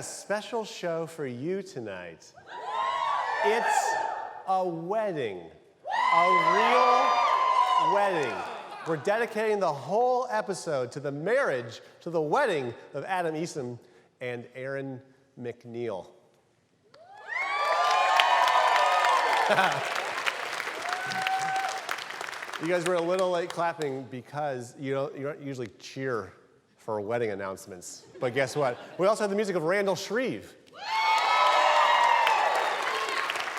a special show for you tonight. It's a wedding, a real wedding. We're dedicating the whole episode to the marriage, to the wedding of Adam Eason and Erin McNeil. You guys were a little late clapping because you don't usually cheer for wedding announcements. But guess what? We also have the music of Randall Shreve.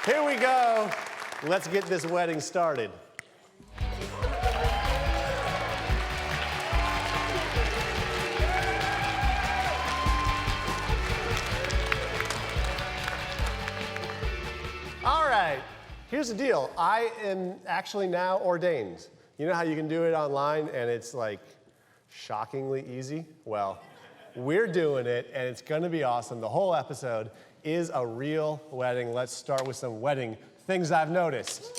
Here we go. Let's get this wedding started. All right, here's the deal. I am actually now ordained. You know how you can do it online and it's like shockingly easy? Well, we're doing it and it's gonna be awesome. The whole episode is a real wedding. Let's start with some wedding things I've noticed.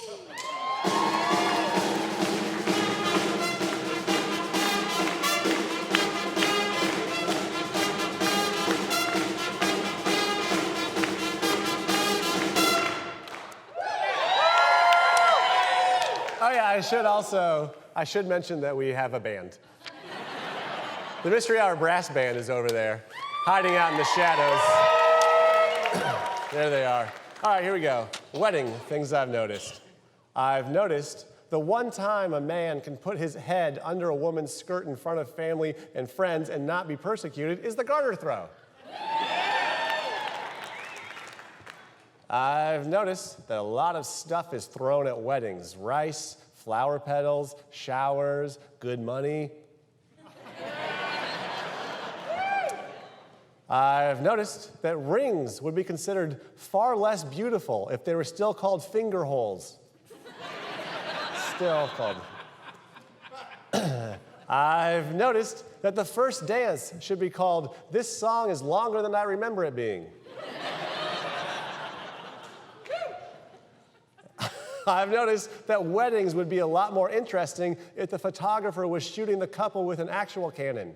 Oh yeah, I should mention that we have a band. The Mystery Hour Brass Band is over there, hiding out in the shadows. There they are. All right, here we go. Wedding things I've noticed. I've noticed the one time a man can put his head under a woman's skirt in front of family and friends and not be persecuted is the garter throw. I've noticed that a lot of stuff is thrown at weddings. Rice, flower petals, showers, good money. I've noticed that rings would be considered far less beautiful if they were still called finger holes. Still called. I've noticed that the first dance should be called "This Song is Longer Than I Remember It Being." I've noticed that weddings would be a lot more interesting if the photographer was shooting the couple with an actual Canon.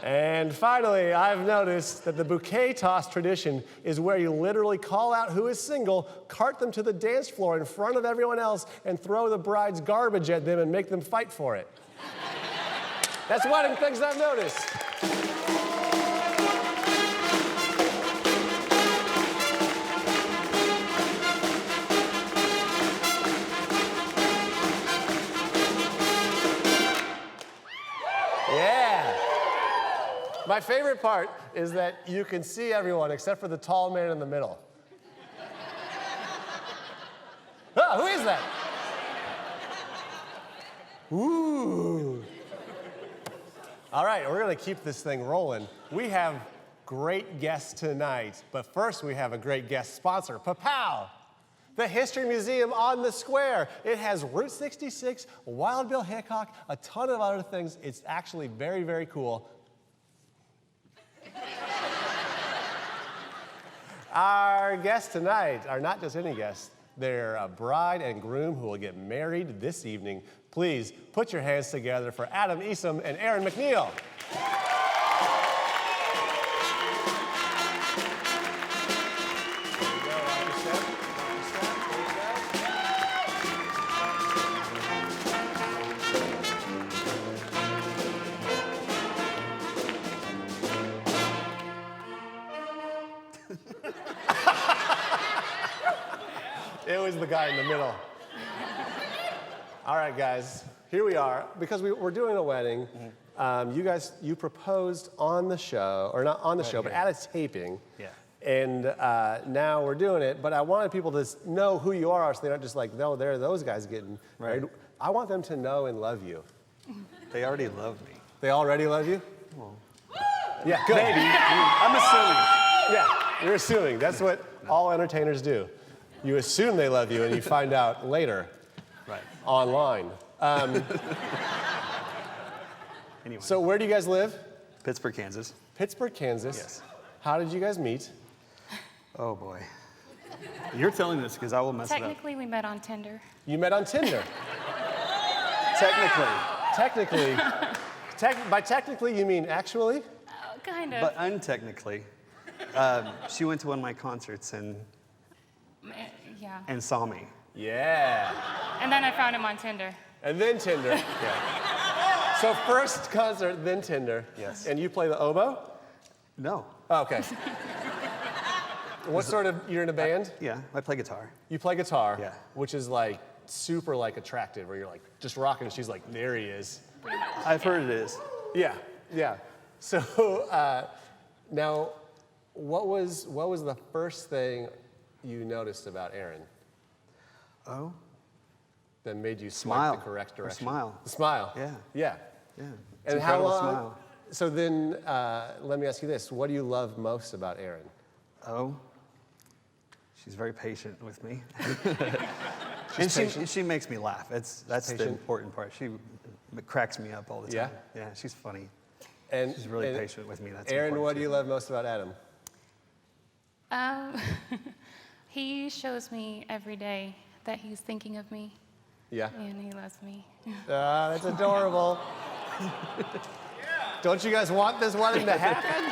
And finally, I've noticed that the bouquet toss tradition is where you literally call out who is single, cart them to the dance floor in front of everyone else, and throw the bride's garbage at them and make them fight for it. That's wedding things I've noticed. My favorite part is that you can see everyone except for the tall man in the middle. Oh, who is that? Ooh. All right, we're gonna keep this thing rolling. We have great guests tonight, but first we have a great guest sponsor, Papow, the History Museum on the Square. It has Route 66, Wild Bill Hickok, a ton of other things. It's actually very, very cool. Our guests tonight are not just any guests. They're a bride and groom who will get married this evening. Please put your hands together for Adam Eason and Erin McNeil. It was the guy in the middle. All right, guys, here we are. Because we're doing a wedding, you proposed on the show, or not on the show, but at a taping. Yeah. And now we're doing it, but I wanted people to know who you are so they're not just like, no, there are those guys getting married. I want them to know and love you. They already love me. They already love you? Well, yeah, good. maybe. I'm assuming. Yeah, you're assuming. That's what all entertainers do. You assume they love you, and you find out later, online. Anyway. So where do you guys live? Pittsburgh, Kansas. Pittsburgh, Kansas. Yes. How did you guys meet? Oh, boy. You're telling this because I will mess it up. Technically, we met on Tinder. You met on Tinder. Technically. By technically, you mean actually? Oh, kind of. But untechnically, she went to one of my concerts and Yeah. saw me. Yeah. And then I found him on Tinder. And then Tinder. Yeah. So first concert, then Tinder. Yes. And you play the oboe? No. Oh, okay. What sort of, you're in a band? Yeah, I play guitar. You play guitar, Yeah. which is like super like attractive, where you're like just rocking and she's like, there he is. I've heard it is. Yeah, yeah. So now, what was the first thing you noticed about Aaron Oh? that made you Smile. swipe the correct Her direction? smile. The smile. Yeah. Yeah. Yeah. And how incredible long? Smile. So then, let me ask you this: what do you love most about Aaron? Oh? She's very patient with me. She's and patient? she makes me laugh. That's the patient? important part. She cracks me up all the time. Yeah? Yeah, she's funny. And She's really and patient with me. That's Aaron, important what do too. you love most about Adam? He shows me every day that he's thinking of me Yeah. and he loves me. That's adorable. Don't you guys want this wedding to happen?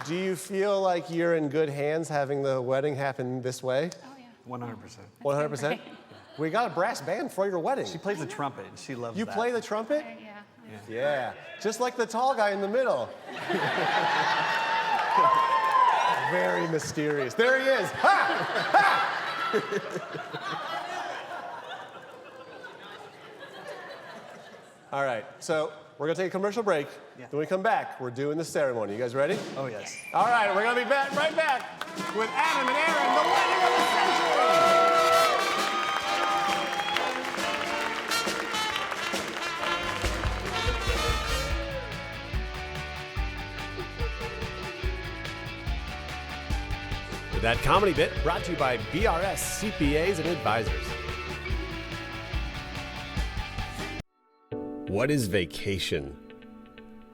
Do you feel like you're in good hands having the wedding happen this way? Oh, yeah. 100%. 100%? We got a brass band for your wedding. She plays the trumpet. And she loves You that. play the trumpet? Yeah. Yeah. Just like the tall guy in the middle. Very mysterious. There he is. Ha! Ha! All right, so we're gonna take a commercial break. Yeah. When we come back, we're doing the ceremony. You guys ready? Oh, yes. All right, we're gonna be right back with Adam and Aaron, the wedding of the century. That comedy bit brought to you by BRS CPAs and Advisors. What is vacation?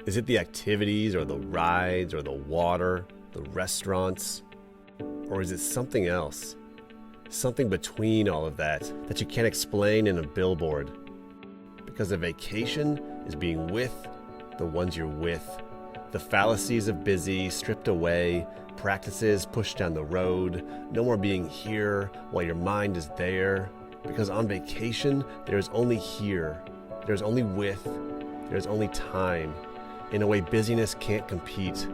Is it the activities or the rides or the water, the restaurants? Or is it something else? Something between all of that you can't explain in a billboard. Because a vacation is being with the ones you're with. The fallacies of busy stripped away, practices pushed down the road, no more being here while your mind is there. Because on vacation, there's only here, there's only with, there's only time. In a way busyness can't compete.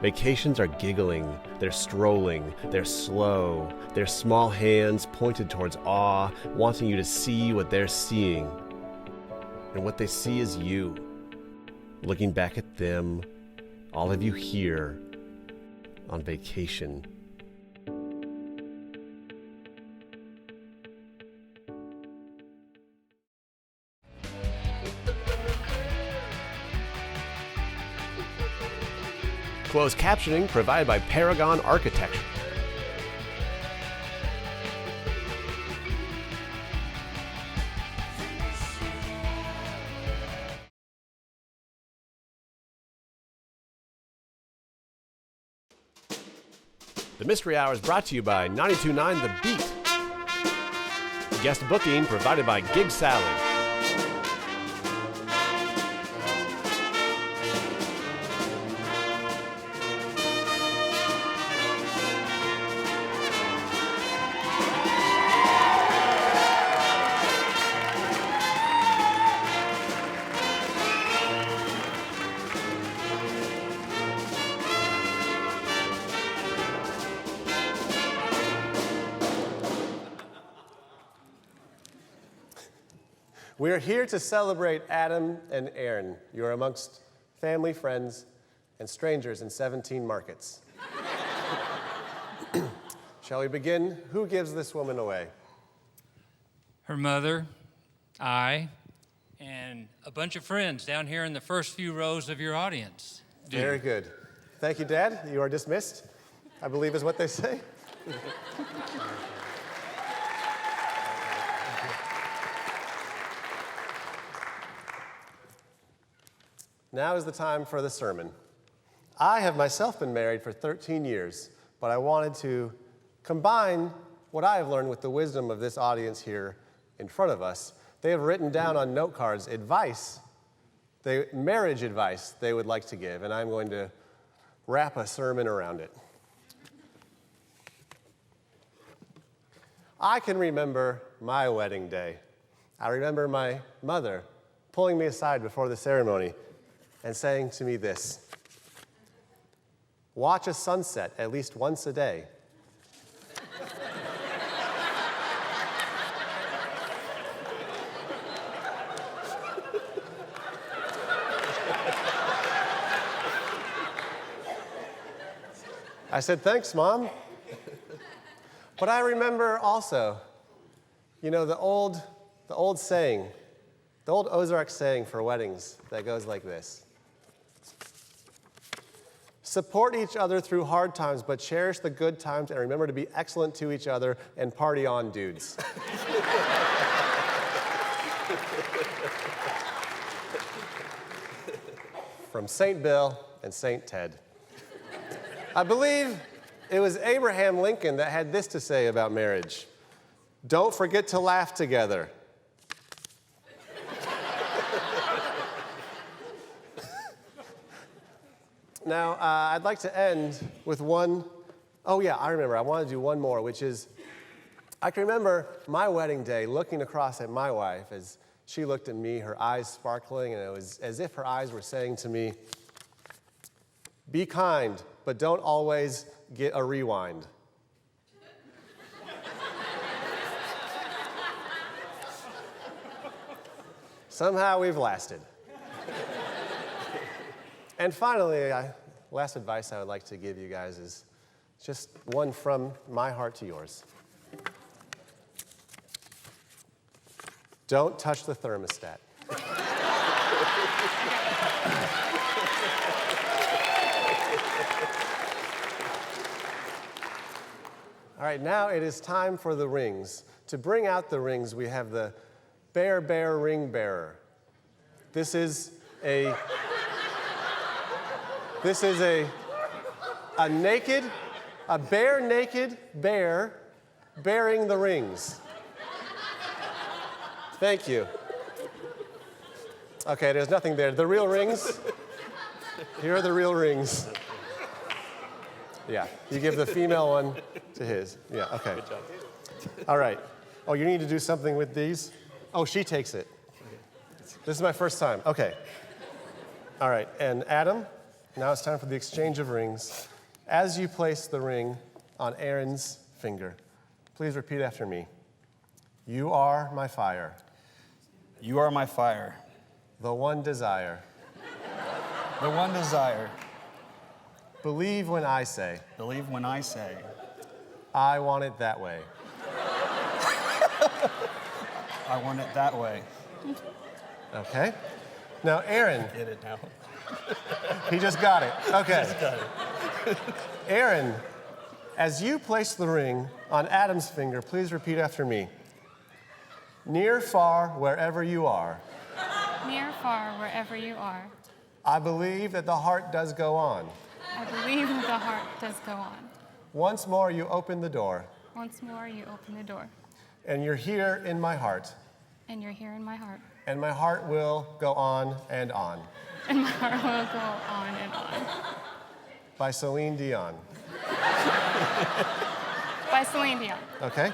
Vacations are giggling, they're strolling, they're slow, they're small hands pointed towards awe, wanting you to see what they're seeing. And what they see is you. Looking back at them, all of you here on vacation. Closed captioning provided by Paragon Architecture. The Mystery Hour is brought to you by 92.9 The Beat. Guest booking provided by Gig Salad. We are here to celebrate Adam and Aaron. You are amongst family, friends, and strangers in 17 markets. Shall we begin? Who gives this woman away? Her mother, I, and a bunch of friends down here in the first few rows of your audience. Very good. Thank you, Dad. You are dismissed, I believe is what they say. Now is the time for the sermon. I have myself been married for 13 years, but I wanted to combine what I have learned with the wisdom of this audience here in front of us, they have written down on note cards marriage advice they would like to give, and I'm going to wrap a sermon around it. I can remember my wedding day. I remember my mother pulling me aside before the ceremony and saying to me this: watch a sunset at least once a day. I said, thanks, Mom. But I remember also, the old saying, the old Ozark saying for weddings that goes like this: support each other through hard times, but cherish the good times, and remember to be excellent to each other, and party on, dudes. From St. Bill and St. Ted. I believe it was Abraham Lincoln that had this to say about marriage: don't forget to laugh together. Now, I'd like to end with one. Oh, yeah, I remember. I want to do one more, which is, I can remember my wedding day looking across at my wife as she looked at me, her eyes sparkling, and it was as if her eyes were saying to me, be kind, but don't always get a rewind. Somehow we've lasted. And finally, last advice I would like to give you guys is just one from my heart to yours. Don't touch the thermostat. All right, now it is time for the rings. To bring out the rings, we have the Bear Ring Bearer. This is a bare naked bear bearing the rings. Thank you. Okay, there's nothing there. The real rings, here are the real rings. Yeah, you give the female one to his. Yeah, okay. Good job. All right. Oh, you need to do something with these? Oh, she takes it. This is my first time. Okay. All right, and Adam, now it's time for the exchange of rings. As you place the ring on Aaron's finger, please repeat after me. You are my fire. You are my fire. The one desire. The one desire. Believe when I say. Believe when I say. I want it that way. I want it that way. Okay. Now, Aaron. Get it now. He just got it. Okay. Just got it. Aaron, as you place the ring on Adam's finger, please repeat after me. Near, far, wherever you are. Near, far, wherever you are. I believe that the heart does go on. I believe that the heart does go on. Once more, you open the door. Once more, you open the door. And you're here in my heart. And you're here in my heart. And my heart will go on and on. And my heart will go on and on. By Celine Dion. By Celine Dion. Okay.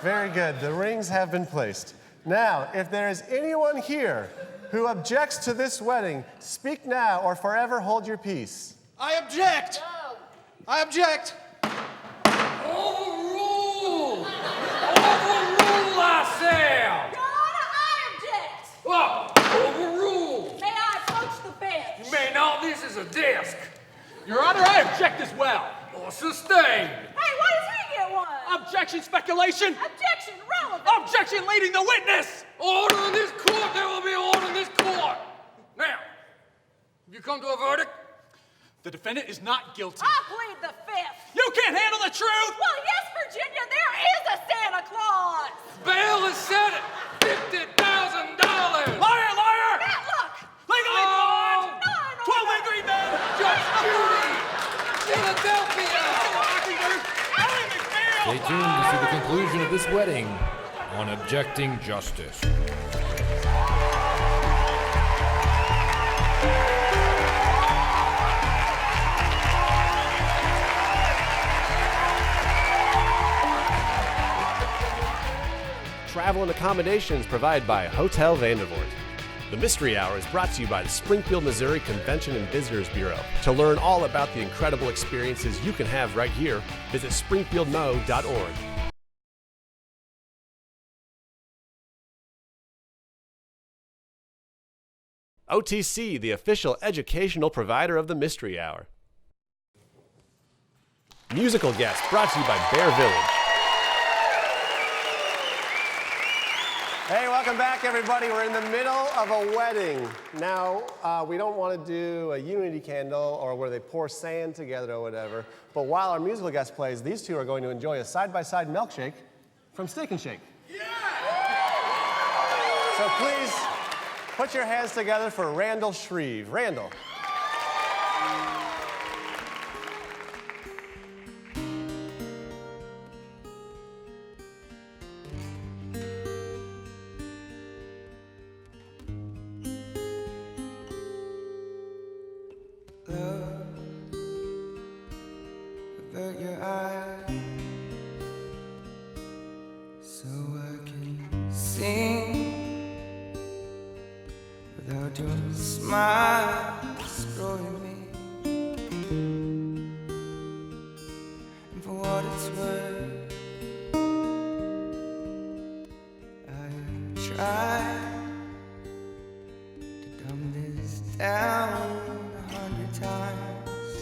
Very good. The rings have been placed. Now, if there is anyone here who objects to this wedding, speak now or forever hold your peace. I object! No. I object! Overrule! Overrule, I say! Your Honor, I object! Oh, overrule! May I approach the bench? You may not, this is a desk. Your Honor, I object as well. Or sustained. Hey, why does he get one? Objection, speculation. Objection, relevant. Objection, leading the witness. Order in this court, there will be order in this court. Now, have you come to a verdict? The defendant is not guilty. I plead the fifth. You can't handle the truth. Well, yes, Virginia, there is a Santa Claus. Bail is set at $50,000. Liar, liar. Matt, look. Legally blind. No, 12 angry men. Judge Judy, Philadelphia. Stay tuned to see the conclusion of this wedding. on objecting justice. Travel and accommodations provided by Hotel Vandervoort. The Mystery Hour is brought to you by the Springfield, Missouri Convention and Visitors Bureau. To learn all about the incredible experiences you can have right here, visit springfieldmo.org. OTC, the official educational provider of the Mystery Hour. Musical guest brought to you by Bear Village. Hey, welcome back, everybody. We're in the middle of a wedding. Now, we don't want to do a unity candle or where they pour sand together or whatever, but while our musical guest plays, these two are going to enjoy a side-by-side milkshake from Steak and Shake. Yeah! So please, put your hands together for Randall Shreve. Randall. Avert your eyes so I can sing without your smile destroying me. And for what it's worth, I tried to dumb this down 100 times.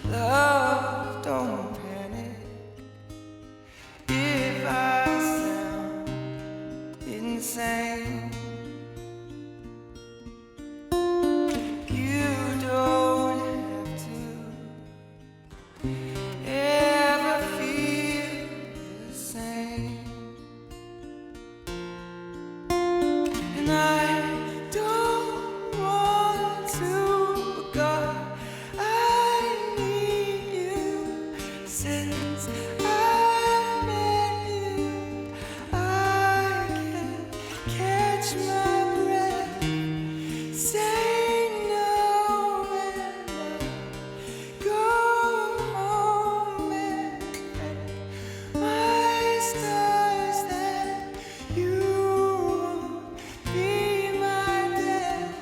Love, don't panic if I sound insane. You don't have to ever feel the same. And I don't want to, but God, since I met you, I can catch my breath, say no and go home and thank my stars that you won't be my death.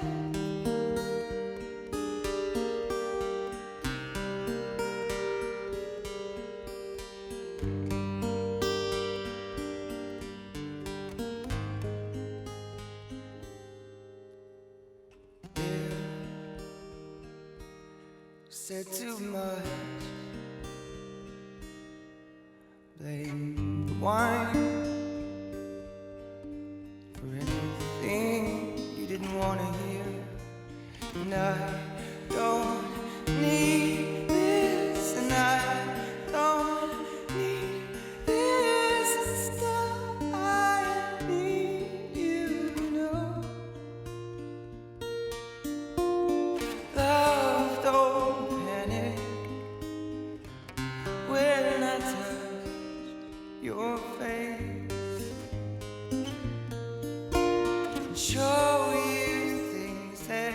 Said too much, blame the wine for anything you didn't want to hear. And I don't need this, and I don't need this, and still I need you to know. Love, don't panic when I touch your face and show you things that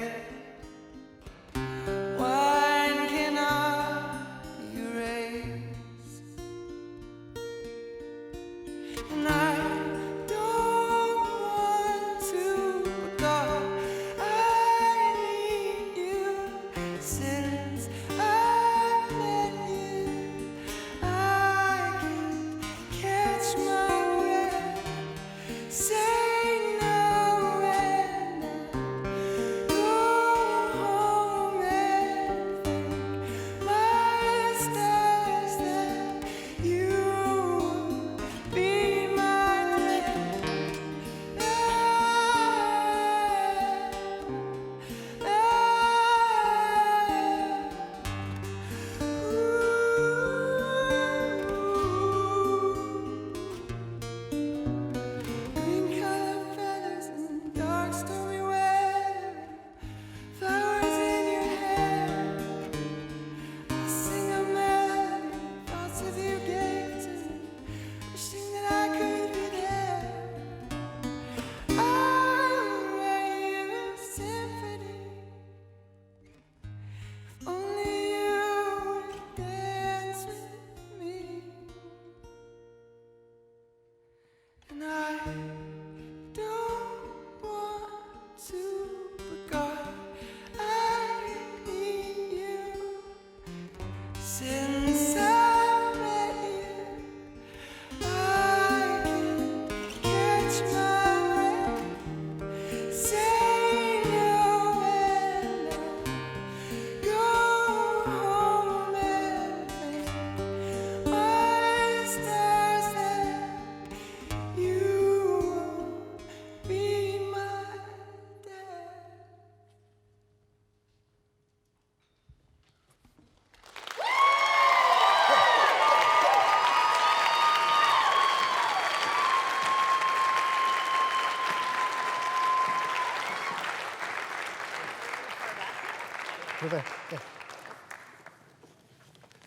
there. Yeah.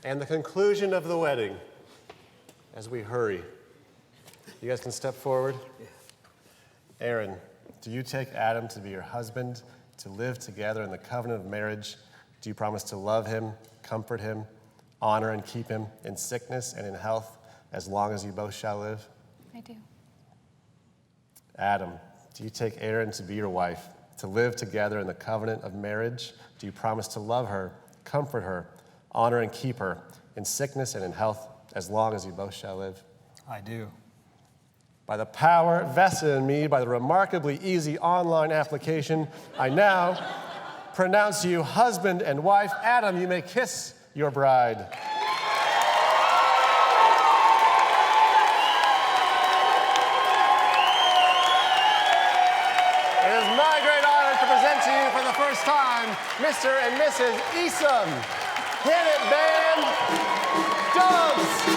And the conclusion of the wedding, as we hurry. You guys can step forward. Aaron, do you take Adam to be your husband, to live together in the covenant of marriage? Do you promise to love him, comfort him, honor and keep him in sickness and in health as long as you both shall live? I do. Adam, do you take Aaron to be your wife, to live together in the covenant of marriage? Do you promise to love her, comfort her, honor and keep her in sickness and in health as long as you both shall live? I do. By the power vested in me by the remarkably easy online application, I now pronounce you husband and wife. Adam, you may kiss your bride. It is my great honor to present to you for the first time, Mr. and Mrs. Esom. Hit it, band. Dubs.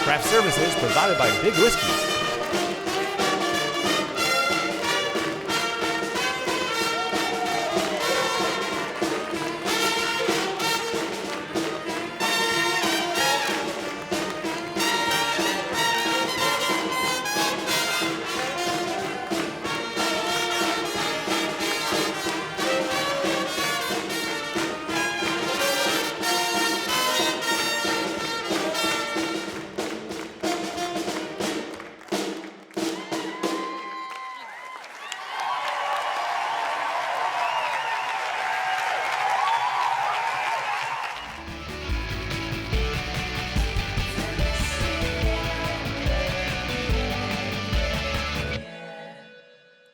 Craft services provided by Big Whiskeys.